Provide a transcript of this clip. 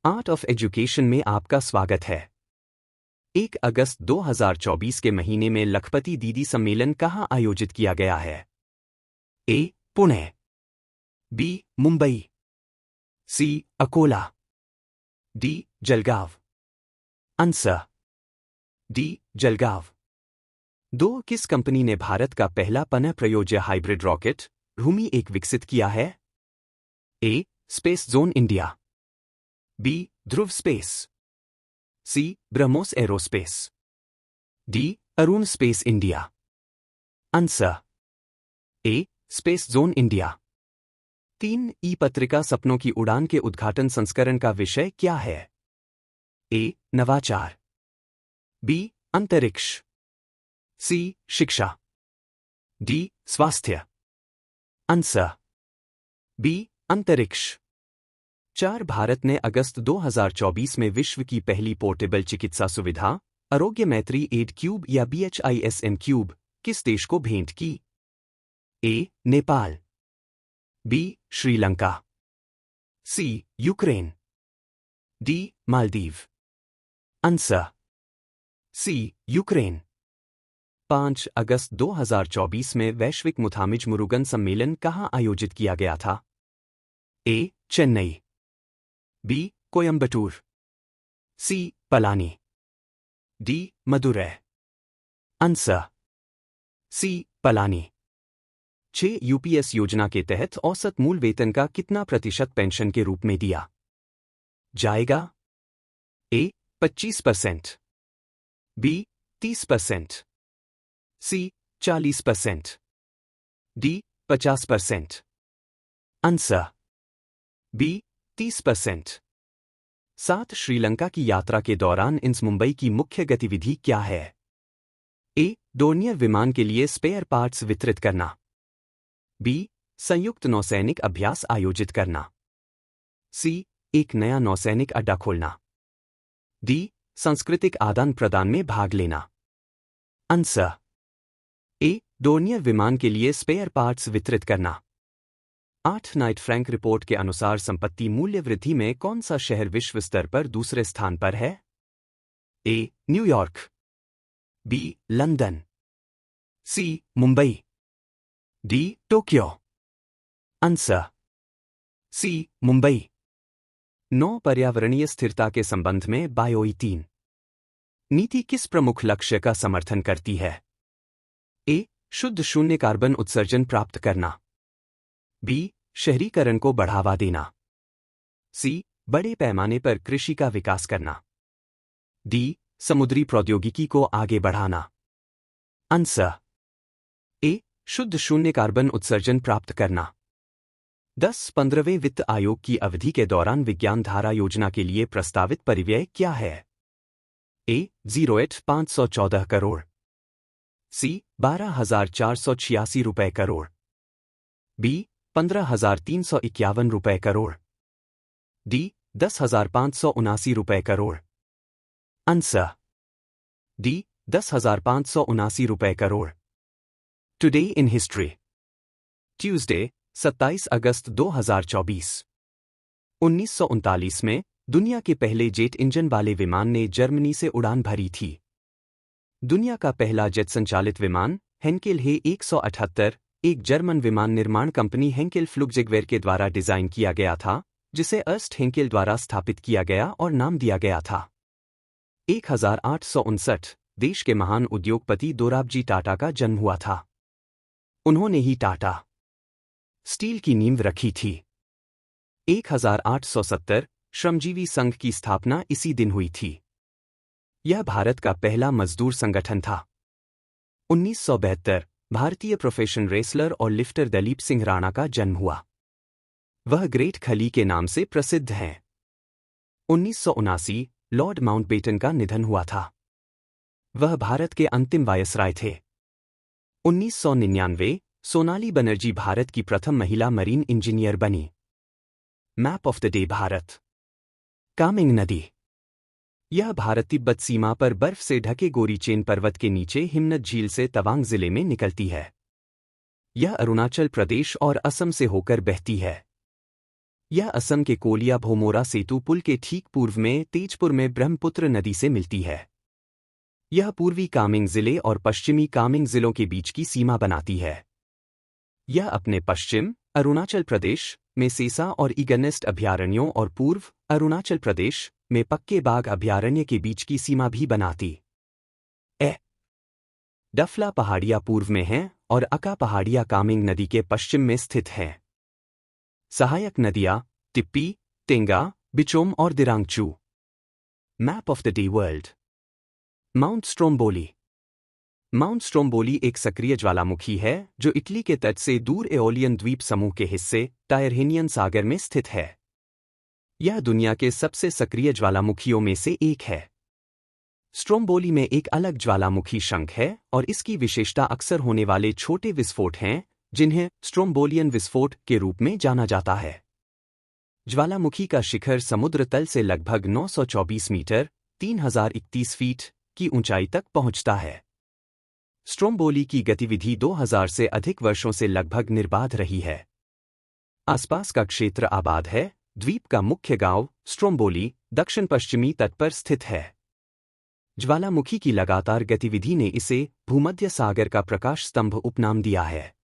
Art of education में आपका स्वागत है। 1 अगस्त 2024 के महीने में लखपति दीदी सम्मेलन कहाँ आयोजित किया गया है? A. Pune, B. Mumbai, C. Akola, D. Jalgaon. Answer D. Jalgaon. 2. किस कंपनी ने भारत का पहला पुनः प्रयोज्य हाइब्रिड रॉकेट भूमि 1 विकसित किया है? A. Space Zone India, B. Dhruva Space, C. BrahMos Aerospace, D. Arun Space India. Answer A. Space Zone India. 3. E पत्रिका सपनों की उड़ान के उद्घाटन संस्करण का विषय क्या है? ए. नवाचार, बी. अंतरिक्ष, सी. शिक्षा, डी. स्वास्थ्य। Answer B. अंतरिक्ष। 4. भारत ने अगस्त 2024 में विश्व की पहली पोर्टेबल चिकित्सा सुविधा आरोग्य मैत्री एड क्यूब या BHISM क्यूब किस देश को भेंट की? A. Nepal, B. Sri Lanka, C. Ukraine, D. Maldives. Answer C. Ukraine. 5. अगस्त 2024 में वैश्विक मुथामिज मुरुगन सम्मेलन कहाँ आयोजित किया गया था? A. Chennai, B. Coimbatore, C. Palani, D. Madurai. Answer C. Palani. 6. UPS योजना के तहत औसत मूल वेतन का कितना प्रतिशत पेंशन के रूप में दिया जाएगा? A. 25%, B. 30%, C. 40%, D. 50%। Answer B. 30%। 7. Sri Lanka की यात्रा के दौरान इंस मुंबई की मुख्य गतिविधि क्या है? ए. डोर्नियर विमान के लिए स्पेयर पार्ट्स वितरित करना, बी. संयुक्त नौसैनिक अभ्यास आयोजित करना, सी. एक नया नौसैनिक अड्डा खोलना, डी. सांस्कृतिक आदान प्रदान में भाग लेना। Answer A. डोर्नियर विमान के लिए स्पेयर पार्ट्स वितरित करना। 8. नाइट फ्रैंक रिपोर्ट के अनुसार संपत्ति मूल्य वृद्धि में कौन सा शहर विश्व स्तर पर दूसरे स्थान पर है? A. New York, B. London, C. Mumbai, D. Tokyo. Answer C. Mumbai. 9. पर्यावरणीय स्थिरता के संबंध में बायो-ईथीन नीति किस प्रमुख लक्ष्य का समर्थन करती है? ए. शुद्ध शून्य कार्बन उत्सर्जन प्राप्त करना, बी. शहरीकरण को बढ़ावा देना, सी. बड़े पैमाने पर कृषि का विकास करना, डी. समुद्री प्रौद्योगिकी को आगे बढ़ाना। Answer A. शुद्ध शून्य कार्बन उत्सर्जन प्राप्त करना। 10. 15वें वित्त आयोग की अवधि के दौरान विज्ञान धारा योजना के लिए प्रस्तावित परिव्यय क्या है? ए. 0,514 करोड़, सी. 12,486 रुपए करोड़, बी. 15,351 रुपए करोड़, डी. 10,579 रुपए करोड़। Answer D. 10,579 रुपए crore. Today in history. Tuesday 27 अगस्त 2024। 1939 में दुनिया के पहले जेट इंजन वाले विमान ने जर्मनी से उड़ान भरी थी। दुनिया का पहला जेट संचालित विमान हेंकेल हे 178 एक जर्मन विमान निर्माण कंपनी हेंकेल फ्लुगजेगवेयर के द्वारा डिजाइन किया गया था, जिसे अर्स्ट हेंकेल द्वारा स्थापित किया गया और नाम दिया गया था। 1859 देश के महान उद्योगपति दोराबजी टाटा का जन्म हुआ था। उन्होंने ही टाटा स्टील की नींव रखी थी। 1870 श्रमजीवी संघ की स्थापना इसी दिन हुई थी। यह भारत का पहला मजदूर संगठन था। 1972 भारतीय प्रोफेशनल रेसलर और लिफ्टर दलीप सिंह राणा का जन्म हुआ। वह ग्रेट खली के नाम से प्रसिद्ध हैं। 1979 लॉर्ड माउंटबेटन का निधन हुआ था। वह भारत के अंतिम वायसराय थे। 1999 सोनाली बनर्जी भारत की प्रथम महिला मरीन इंजीनियर बनी। Map of the day Bharat. Kameng नदी। यह भारत तिब्बत सीमा पर बर्फ से ढके गोरीचेन पर्वत के नीचे हिमनद झील से तवांग जिले में निकलती है। यह अरुणाचल प्रदेश और असम से होकर बहती है। यह असम के कोलिया भोमोरा सेतु पुल के ठीक पूर्व में तेजपुर में ब्रह्मपुत्र नदी से मिलती है। यह पूर्वी कामेंग जिले और पश्चिमी कामेंग जिलों के बीच की सीमा बनाती है। यह अपने पश्चिम अरुणाचल प्रदेश में सेसा और ईगर्नेस्ट अभयारण्यों और पूर्व अरुणाचल प्रदेश में पक्के बाघ अभयारण्य के बीच की सीमा भी बनाती है। डफला पहाड़ियाँ पूर्व में हैं और अका पहाड़ियाँ कामेंग नदी के पश्चिम में स्थित हैं। सहायक नदियाँ टिप्पी, टेंगा, बिचोम और Dirangchu. Map of the day world. Mount Stromboli. Mount Stromboli एक सक्रिय ज्वालामुखी है जो इटली के तट से दूर एओलियन द्वीप समूह के हिस्से टायरहेनियन सागर में स्थित है। यह दुनिया के सबसे सक्रिय ज्वालामुखियों में से एक है। स्ट्रोम्बोली में एक अलग ज्वालामुखी शंख है और इसकी विशेषता अक्सर होने वाले छोटे विस्फोट हैं जिन्हें स्ट्रोम्बोलियन विस्फोट के रूप में जाना जाता है। ज्वालामुखी का शिखर समुद्र तल से लगभग 924 मीटर 3031 फीट की ऊंचाई तक पहुंचता है। स्ट्रोम्बोली की गतिविधि 2000 से अधिक वर्षों से लगभग निर्बाध रही है। आसपास का क्षेत्र आबाद है। द्वीप का मुख्य गांव स्ट्रोम्बोली दक्षिण पश्चिमी तट पर स्थित है। ज्वालामुखी की लगातार गतिविधि ने इसे भूमध्य सागर का प्रकाश स्तंभ उपनाम दिया है।